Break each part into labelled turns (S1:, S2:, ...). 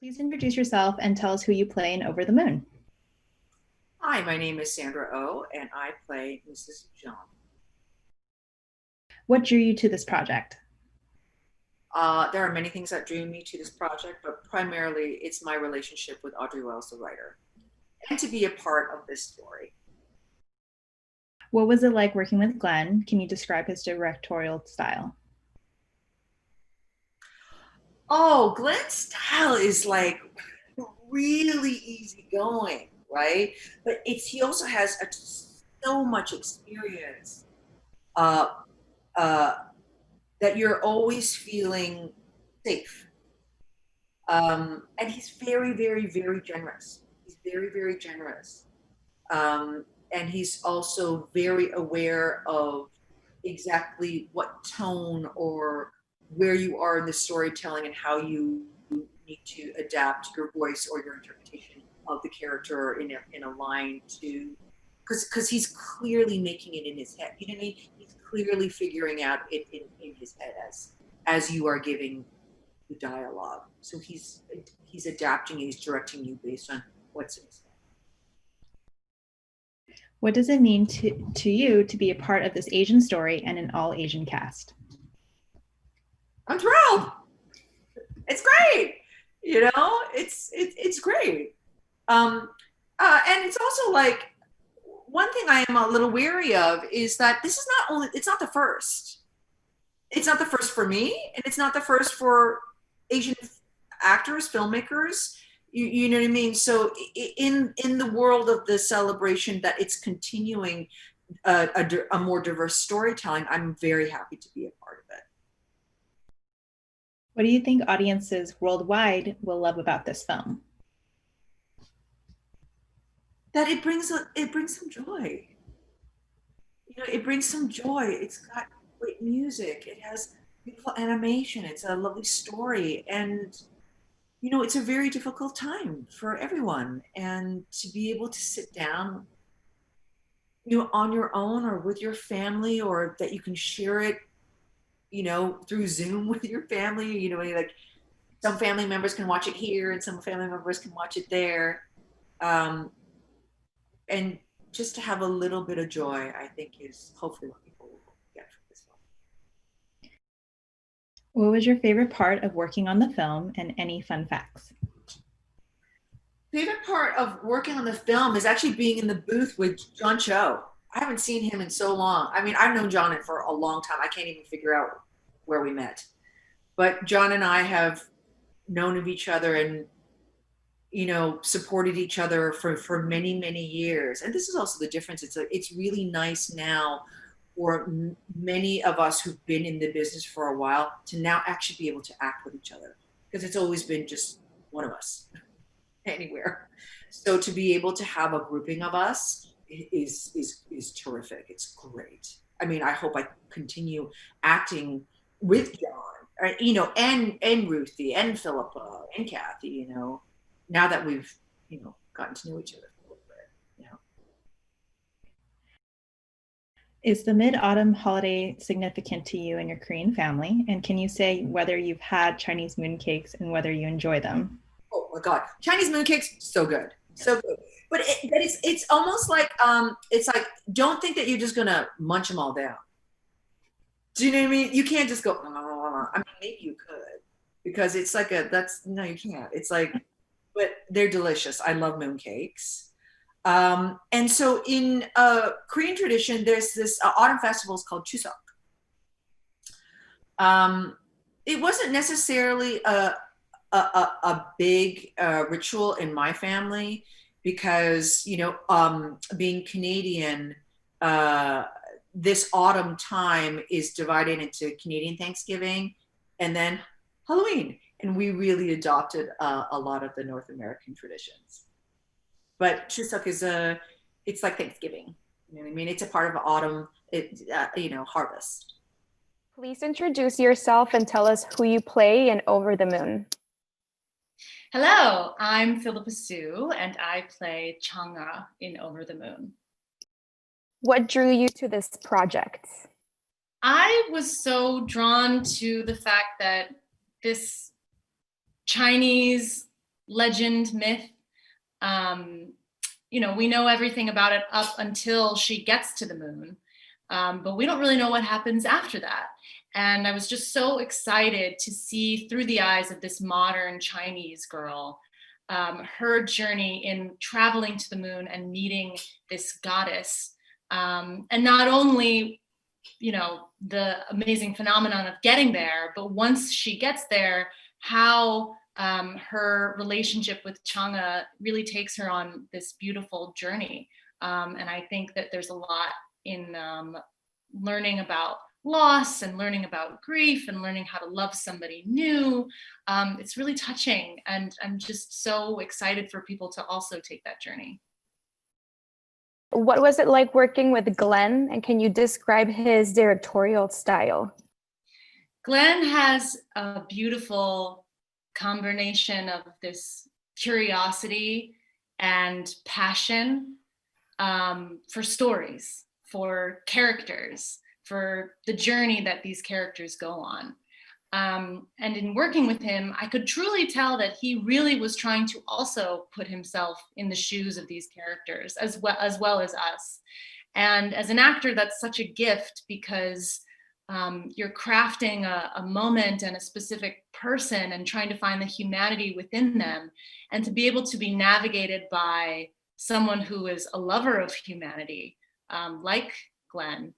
S1: Please introduce yourself and tell us who you play in Over the Moon.
S2: Hi, my name is Sandra Oh, and I play Mrs. Jeong.
S1: What drew you to this project?
S2: There are many things that drew me to this project, but primarily it's my relationship with Audrey Wells, the writer, and to be a part of this story.
S1: What was it like working with Glenn? Can you describe his directorial style?
S2: Oh, Glenn's style is like really easygoing, right? But he also has so much experience uh, uh, that you're always feeling safe. And he's very, very, very generous. He's very, very generous. And he's also very aware of exactly what tone or where you are in the storytelling and how you need to adapt your voice or your interpretation of the character in a line to because he's clearly making it in his head. You know what I mean? He's clearly figuring out it in his head as you are giving the dialogue. So he's adapting, he's directing you based on what's in his head.
S1: What does it mean to you to be a part of this Asian story and an all Asian cast?
S2: I'm thrilled. It's great. You know, it's great. Um, and it's also like one thing I am a little weary of is that this is not only it's not the first. It's not the first for me, and it's not the first for Asian actors, filmmakers. You know what I mean? So in the world of the celebration that it's continuing a more diverse storytelling, I'm very happy to be a part of it.
S1: What do you think audiences worldwide will love about this film?
S2: That it brings some joy. You know, it brings some joy. It's got great music. It has beautiful animation. It's a lovely story, and you know, it's a very difficult time for everyone. And to be able to sit down, you know, on your own or with your family, or that you can share it, you know, through Zoom with your family. You know, like some family members can watch it here, and some family members can watch it there. Um, and just to have a little bit of joy, I think is hopefully what people will get from this film.
S1: What was your favorite part of working on the film and any fun facts?
S2: Favorite part of working on the film is actually being in the booth with John Cho. I haven't seen him in so long. I mean, I've known John for a long time. I can't even figure out where we met. But John and I have known of each other and you know supported each other for many many years. And this is also the difference. It's really nice now for many of us who've been in the business for a while to now actually be able to act with each other because it's always been just one of us anywhere. So to be able to have a grouping of us is terrific. It's great. I mean, I hope I continue acting with John, you know, and Ruthie and Phillipa and Cathy. You know, now that we've gotten to know each other a little bit. You know,
S1: Is the mid autumn holiday significant to you and your Korean family? And can you say whether you've had Chinese mooncakes and whether you enjoy them?
S2: oh my God, Chinese mooncakes, so good, so good. But it's almost like it's like don't think that you're just gonna munch them all down. Do you know what I mean? You can't just go. I mean, maybe you could, because it's like a that's no, you can't. It's like, but they're delicious. I love mooncakes. And so in Korean tradition, there's this autumn festival called Chuseok. Um, it wasn't necessarily a big ritual in my family because you know being Canadian, uh, this autumn time is divided into Canadian Thanksgiving and then Halloween, and we really adopted a lot of the North American traditions. But Chuseok is it's like Thanksgiving. You know what I mean? It's a part of autumn, you know, harvest.
S3: Please introduce yourself and tell us who you play in Over the Moon.
S4: Hello, I'm Phillipa Soo, and I play Changa in Over the Moon.
S3: What drew you to this project?
S4: I was so drawn to the fact that this Chinese legend, myth. You know, we know everything about it up until she gets to the moon, but we don't really know what happens after that. And I was just so excited to see through the eyes of this modern Chinese girl, her journey in traveling to the moon and meeting this goddess. And not only, you know, the amazing phenomenon of getting there, but once she gets there, how her relationship with Chang'e really takes her on this beautiful journey. And I think that there's a lot in learning about loss and learning about grief and learning how to love somebody new. It's really touching, and I'm just so excited for people to also take that journey.
S3: What was it like working with Glen, and can you describe his directorial style?
S4: Glen has a beautiful combination of this curiosity and passion for stories, for characters, for the journey that these characters go on. And in working with him, I could truly tell that he really was trying to also put himself in the shoes of these characters as well as us. And as an actor, that's such a gift, because you're crafting a moment and a specific person and trying to find the humanity within them, and to be able to be navigated by someone who is a lover of humanity, like Glen,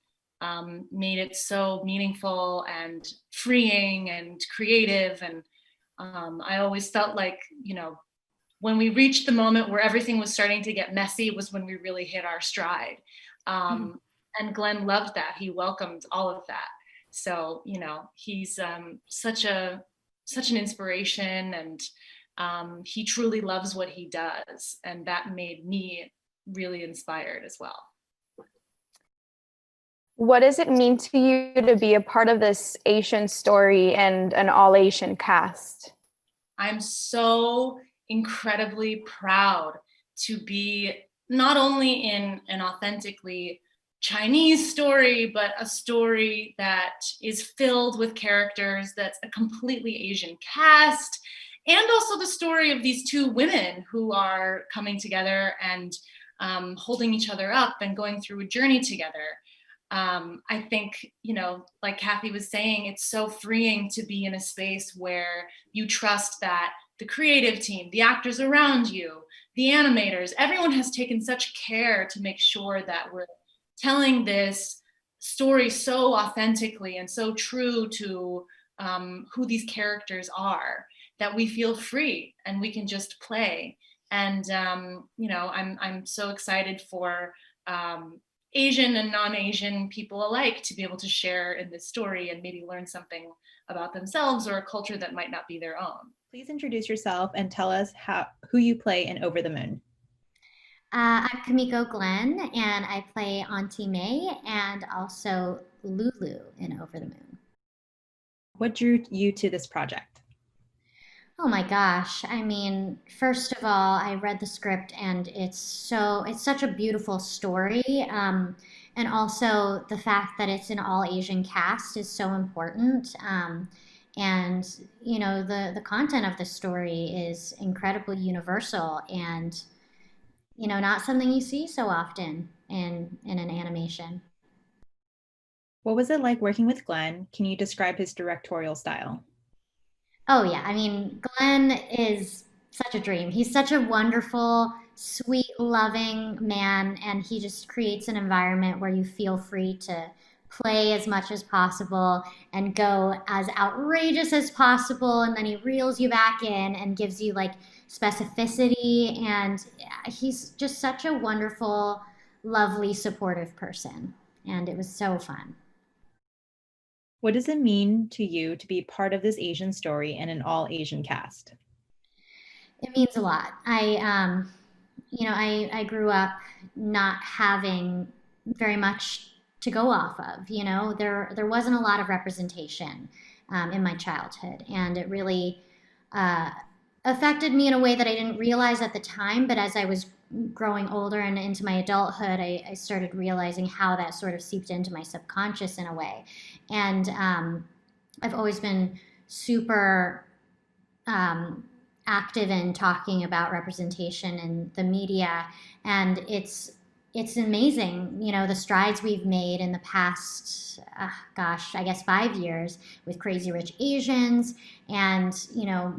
S4: made it so meaningful and freeing and creative. And I always felt like, you know, when we reached the moment where everything was starting to get messy was when we really hit our stride. And Glen loved that. He welcomed all of that. So, you know, he's such an inspiration, and he truly loves what he does. And that made me really inspired as well.
S3: What does it mean to you to be a part of this Asian story and an all-Asian cast?
S4: I'm so incredibly proud to be not only in an authentically Chinese story, but a story that is filled with characters, that's a completely Asian cast, and also the story of these two women who are coming together and holding each other up and going through a journey together. I think, you know, like Cathy was saying, it's so freeing to be in a space where you trust that the creative team, the actors around you, the animators, everyone has taken such care to make sure that we're telling this story so authentically and so true to who these characters are, that we feel free and we can just play. And you know, I'm so excited for Asian and non-Asian people alike to be able to share in this story and maybe learn something about themselves or a culture that might not be their own.
S1: Please introduce yourself and tell us who you play in Over the Moon.
S5: I'm Kimiko Glenn, and I play Auntie May and also Lulu in Over the Moon.
S1: What drew you to this project?
S5: Oh my gosh. I mean, first of all, I read the script and it's such a beautiful story. And also the fact that it's an all Asian cast is so important. And you know, the content of the story is incredibly universal and, you know, not something you see so often in an animation.
S1: What was it like working with Glen? Can you describe his directorial style?
S5: Oh yeah, I mean, Glenn is such a dream. He's such a wonderful, sweet, loving man, and he just creates an environment where you feel free to play as much as possible and go as outrageous as possible, and then he reels you back in and gives you like specificity, and he's just such a wonderful, lovely, supportive person, and it was so fun.
S1: What does it mean to you to be part of this Asian story and an all Asian cast?
S5: It means a lot. You know, I grew up not having very much to go off of. You know, there wasn't a lot of representation in my childhood, and it really affected me in a way that I didn't realize at the time. But as I was growing older and into my adulthood, I started realizing how that sort of seeped into my subconscious in a way. And I've always been super active in talking about representation in the media, and it's amazing, the strides we've made in the past, I guess 5 years with Crazy Rich Asians, and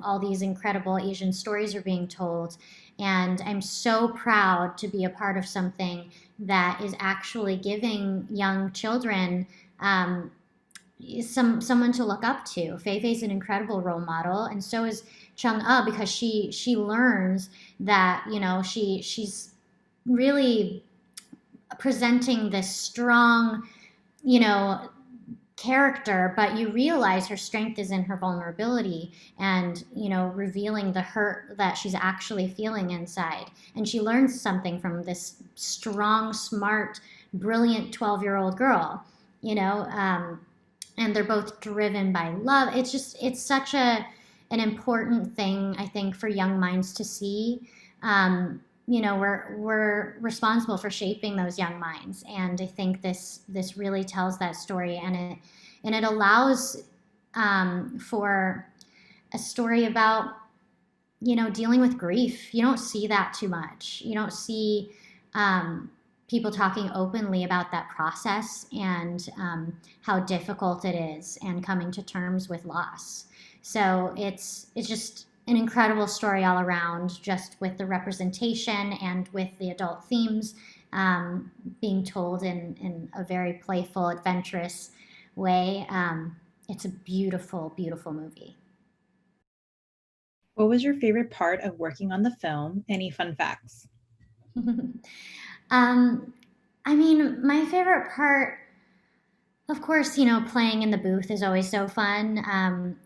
S5: all these incredible Asian stories are being told. And I'm so proud to be a part of something that is actually giving young children someone to look up to. Fei Fei's an incredible role model, and so is Jeong Oh, because she learns that she's really presenting this strong character, but you realize her strength is in her vulnerability, and revealing the hurt that she's actually feeling inside. And she learns something from this strong, smart, brilliant 12-year-old girl, and they're both driven by love. It's such an important thing, I think, for young minds to see. We're responsible for shaping those young minds, and I think this really tells that story, and it allows for a story about dealing with grief. You don't see that too much. You don't see people talking openly about that process, and how difficult it is, and coming to terms with loss. So it's just an incredible story all around, just with the representation and with the adult themes being told in a very playful, adventurous way. It's a beautiful, beautiful movie.
S1: What was your favorite part of working on the film? Any fun facts?
S5: My favorite part, of course, playing in the booth is always so fun.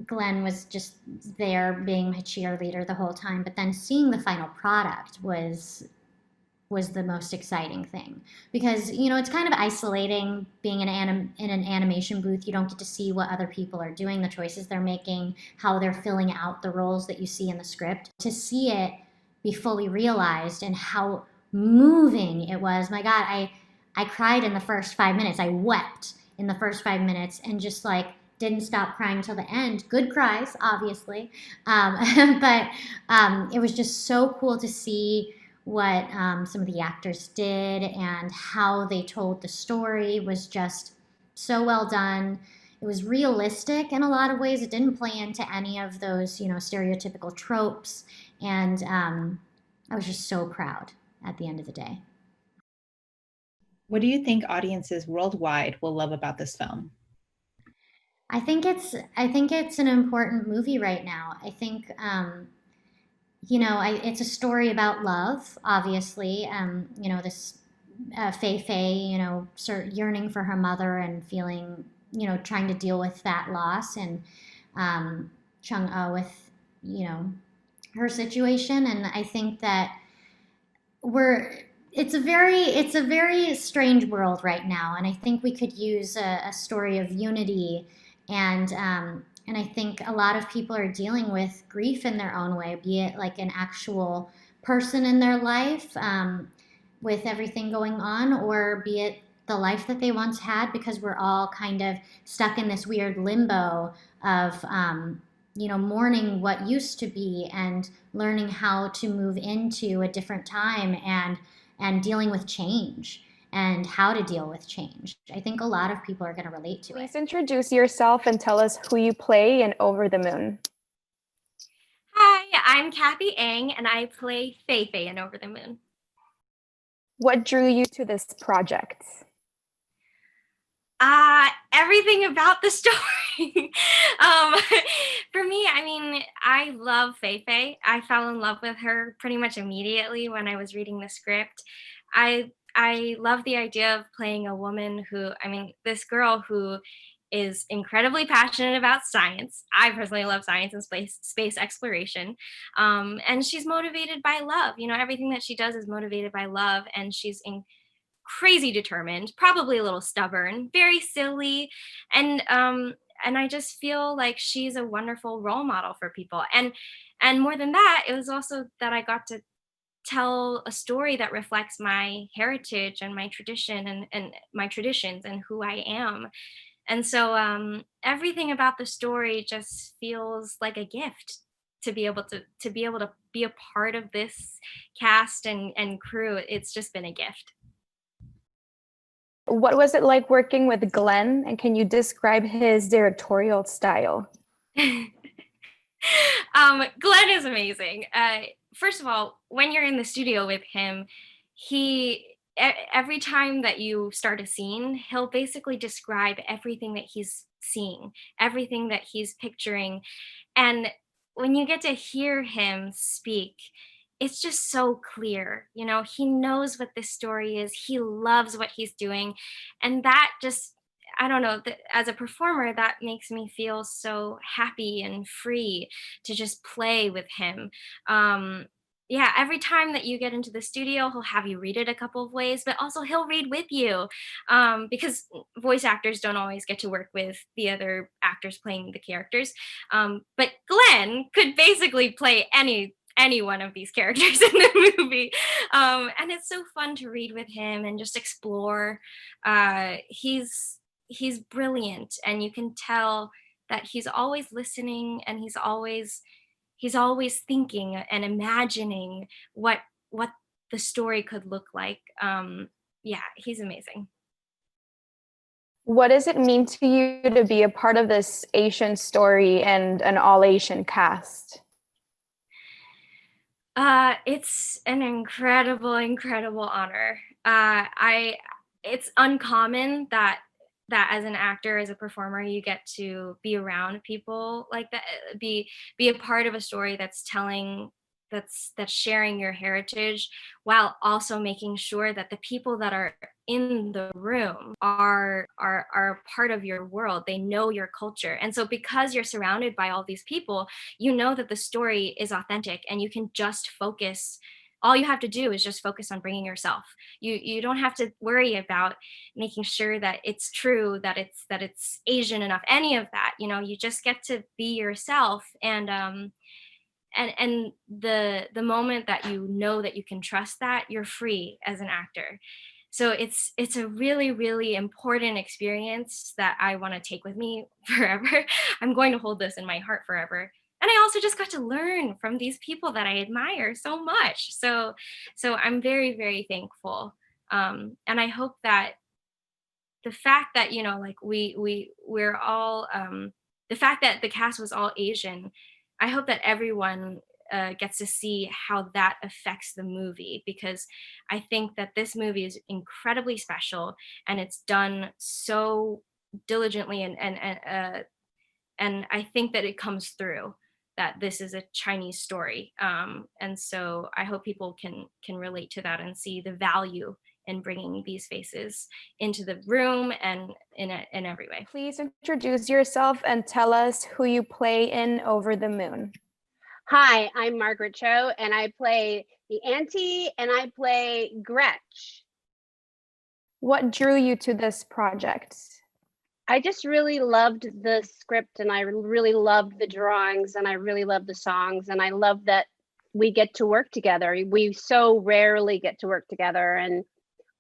S5: Glenn was just there being my cheerleader the whole time, but then seeing the final product was the most exciting thing, because it's kind of isolating being in an animation booth. You don't get to see what other people are doing, the choices they're making, how they're filling out the roles that you see in the script. To see it be fully realized and how moving it was, my God, I cried in the first 5 minutes. I wept in the first 5 minutes, and just didn't stop crying till the end. Good cries, obviously. But it was just so cool to see what some of the actors did, and how they told the story was just so well done. It was realistic in a lot of ways. It didn't play into any of those, stereotypical tropes. And I was just so proud at the end of the day.
S1: What do you think audiences worldwide will love about this film?
S5: I think it's an important movie right now. I think it's a story about love, obviously. This Fei Fei, sort of yearning for her mother and feeling, trying to deal with that loss, and Jeong Oh with, her situation. And I think that it's a very strange world right now, and I think we could use a story of unity. And I think a lot of people are dealing with grief in their own way, be it like an actual person in their life with everything going on, or be it the life that they once had, because we're all kind of stuck in this weird limbo of, mourning what used to be, and learning how to move into a different time, and dealing with change, and how to deal with change. I think a lot of people are going to relate to it.
S3: Please introduce yourself and tell us who you play in Over the Moon.
S6: Hi, I'm Cathy Ang, and I play Fei Fei in Over the Moon.
S3: What drew you to this project?
S6: Everything about the story. For me, I love Fei Fei. I fell in love with her pretty much immediately when I was reading the script. I love the idea of playing a woman who, this girl who is incredibly passionate about science. I personally love science and space exploration. And she's motivated by love. Everything that she does is motivated by love, and she's crazy determined, probably a little stubborn, very silly. And I just feel like she's a wonderful role model for people. And more than that, it was also that I got to tell a story that reflects my heritage and my tradition and my traditions and who I am. And so everything about the story just feels like a gift to be able to be a part of this cast and crew. It's just been a gift.
S3: What was it like working with Glen, and can you describe his directorial style?
S6: Glen is amazing. First of all, when you're in the studio with him, every time that you start a scene, he'll basically describe everything that he's seeing, everything that he's picturing. And when you get to hear him speak, it's just so clear. You know, he knows what this story is. He loves what he's doing. And that just, I don't know, as a performer, that makes me feel so happy and free to just play with him. Yeah, every time that you get into the studio, he'll have you read it a couple of ways, but also he'll read with you, because voice actors don't always get to work with the other actors playing the characters. But Glen could basically play any one of these characters in the movie. And it's so fun to read with him and just explore. He's brilliant, and you can tell that he's always listening, and he's always thinking and imagining what the story could look like. Yeah, he's amazing.
S3: What does it mean to you to be a part of this Asian story and an all-Asian cast?
S6: It's an incredible honor. It's uncommon that as an actor, as a performer, you get to be around people like that, be a part of a story that's sharing your heritage, while also making sure that the people that are in the room are part of your world. They know your culture. And so because you're surrounded by all these people, you know that the story is authentic, and you can just focus. All you have to do is just focus on bringing yourself. You don't have to worry about making sure that it's true, that it's Asian enough, any of that. You know, you just get to be yourself. And the moment that you know that you can trust that, you're free as an actor. So it's a really, really important experience that I want to take with me forever. I'm going to hold this in my heart forever. And I also just got to learn from these people that I admire so much. So I'm very, very thankful. And I hope that the fact that, you know, like we're all, the fact that the cast was all Asian, I hope that everyone gets to see how that affects the movie, because I think that this movie is incredibly special, and it's done so diligently, and I think that it comes through that this is a Chinese story, and so I hope people can relate to that and see the value in bringing these faces into the room and in every way.
S3: Please introduce yourself and tell us who you play in Over the Moon.
S7: Hi, I'm Margaret Cho, and I play the auntie, and I play Gretch.
S3: What drew you to this project?
S7: I just really loved the script, and I really loved the drawings, and I really loved the songs, and I love that we get to work together. We so rarely get to work together, and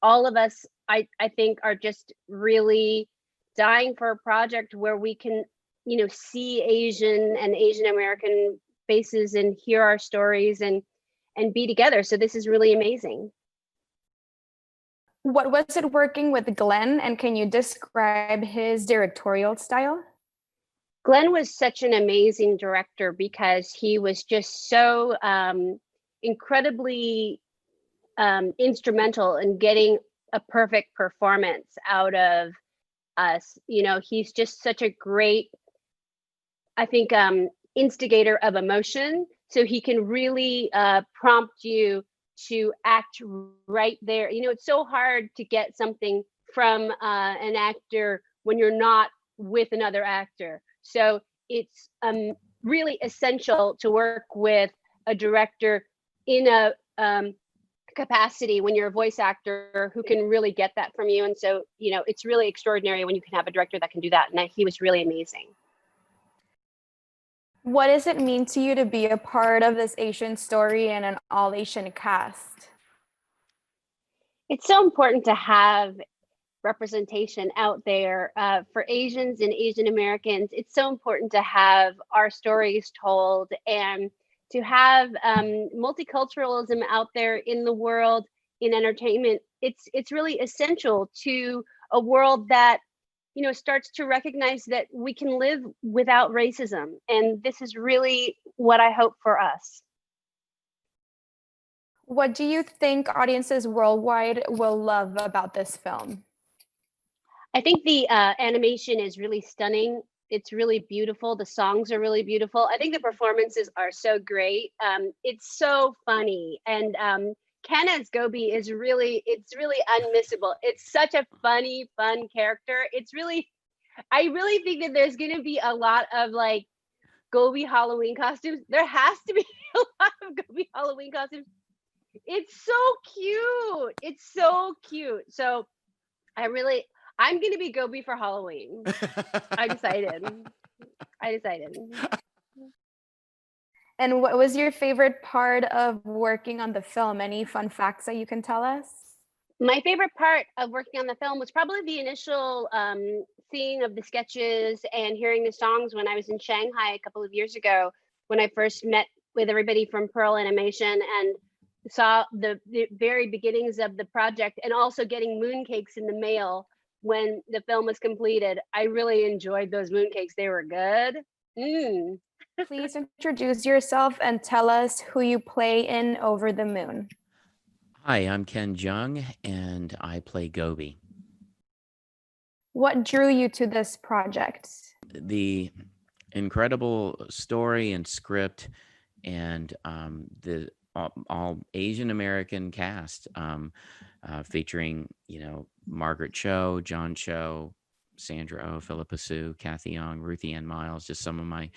S7: all of us, I think, are just really dying for a project where we can, you know, see Asian and Asian American faces and hear our stories and be together. So this is really amazing.
S3: What was it working with Glen, and can you describe his directorial style?
S7: Glen was such an amazing director because he was just so incredibly instrumental in getting a perfect performance out of us. You know, he's just such a great, I think, instigator of emotion. So he can really prompt you to act right there. You know, it's so hard to get something from an actor when you're not with another actor. So it's really essential to work with a director in a capacity when you're a voice actor who can really get that from you. And so, you know, it's really extraordinary when you can have a director that can do that. And he was really amazing.
S3: What does it mean to you to be a part of this Asian story and an all Asian cast?
S7: It's so important to have representation out there for Asians and Asian Americans. It's so important to have our stories told and to have multiculturalism out there in the world in entertainment. It's really essential to a world that starts to recognize that we can live without racism, and this is really what I hope for us.
S3: What do you think audiences worldwide will love about this film?
S7: I think the animation is really stunning. It's really beautiful. The songs are really beautiful. I think the performances are so great. It's so funny, and Ken as Gobi it's really unmissable. It's such a funny, fun character. I really think that there's going to be a lot of like Gobi Halloween costumes. There has to be a lot of Gobi Halloween costumes. It's so cute. It's so cute. So I'm going to be Gobi for Halloween. I decided.
S3: And what was your favorite part of working on the film? Any fun facts that you can tell us?
S7: My favorite part of working on the film was probably the initial seeing of the sketches and hearing the songs when I was in Shanghai a couple of years ago, when I first met with everybody from Pearl Animation and saw the very beginnings of the project, and also getting mooncakes in the mail when the film was completed. I really enjoyed those mooncakes. They were good.
S3: Please introduce yourself and tell us who you play in Over the Moon.
S8: Hi, I'm Ken Jeong, and I play Gobi.
S3: What drew you to this project?
S8: The incredible story and script, and the all Asian American cast, featuring Margaret Cho, John Cho, Sandra Oh, Phillipa Soo, Cathy Ang, Ruthie Ann Miles, just some of my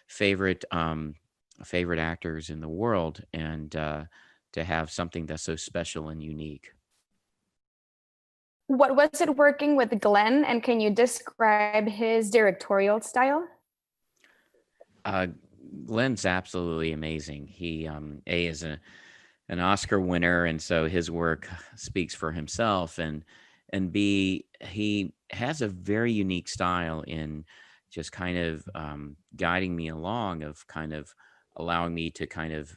S8: favorite actors in the world, and to have something that's so special and unique.
S3: What was it working with Glen, and can you describe his directorial style?
S8: Glen's absolutely amazing. He is an Oscar winner, and so his work speaks for himself, and B, he has a very unique style in just kind of guiding me along, of kind of allowing me to kind of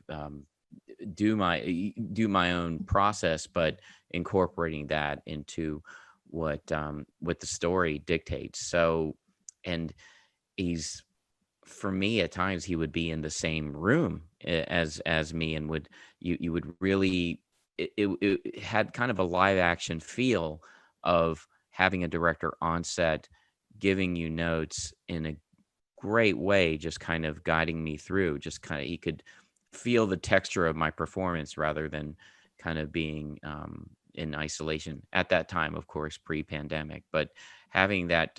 S8: do my own process, but incorporating that into what the story dictates. So, and he's, for me, at times he would be in the same room as me, and you would really, it had kind of a live action feel of having a director on set giving you notes in a great way, just kind of guiding me through, just kind of, he could feel the texture of my performance rather than kind of being in isolation at that time, of course, pre-pandemic. But having that,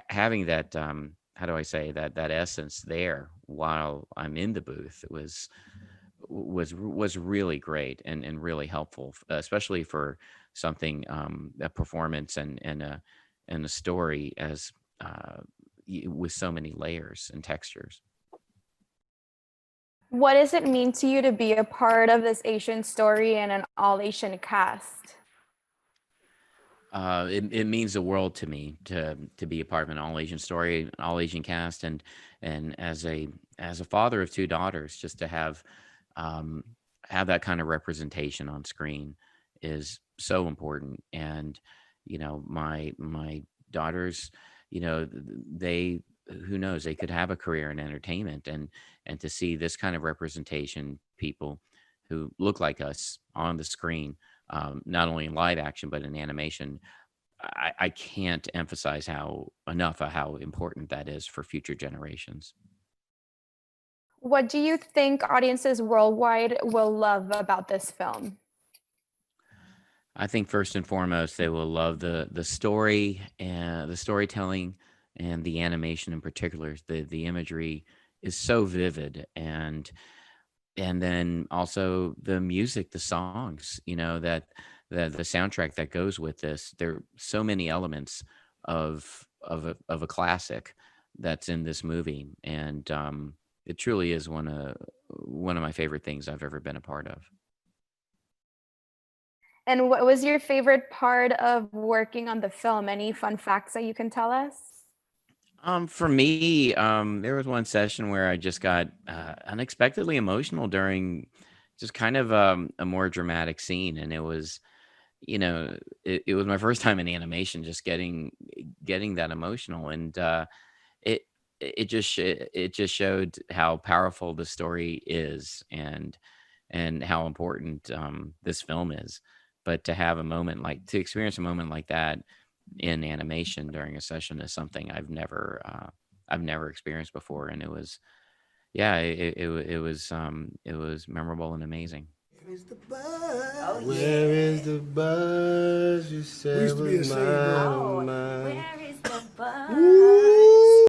S8: having that, how do I say that essence there while I'm in the booth was really great and really helpful, especially for something, a performance and a story as with so many layers and textures.
S3: What does it mean to you to be a part of this Asian story and an all-Asian cast?
S8: It means the world to me to be a part of an all-Asian story, an all-Asian cast, and as a father of two daughters, just to have that kind of representation on screen is so important. And my daughters, they, who knows, they could have a career in entertainment, and to see this kind of representation, people who look like us on the screen, not only in live action but in animation, I can't emphasize how important that is for future generations.
S3: What do you think audiences worldwide will love about this film?
S8: I think first and foremost, they will love the story and the storytelling, and the animation in particular. The imagery is so vivid, and then also the music, the songs, that the soundtrack that goes with this. There are so many elements of a classic that's in this movie, and it truly is one of my favorite things I've ever been a part of.
S3: And what was your favorite part of working on the film? Any fun facts that you can tell us?
S8: For me, there was one session where I just got unexpectedly emotional during just kind of a more dramatic scene, and it was, it was my first time in animation, just getting that emotional, and it it just showed how powerful the story is, and how important this film is. But to experience a moment like that in animation during a session is something I've never experienced before, and it was yeah it was memorable and amazing.
S9: Where is the buzz? Where is the buzz? You said was mine.
S10: Where is the buzz?
S9: Woo!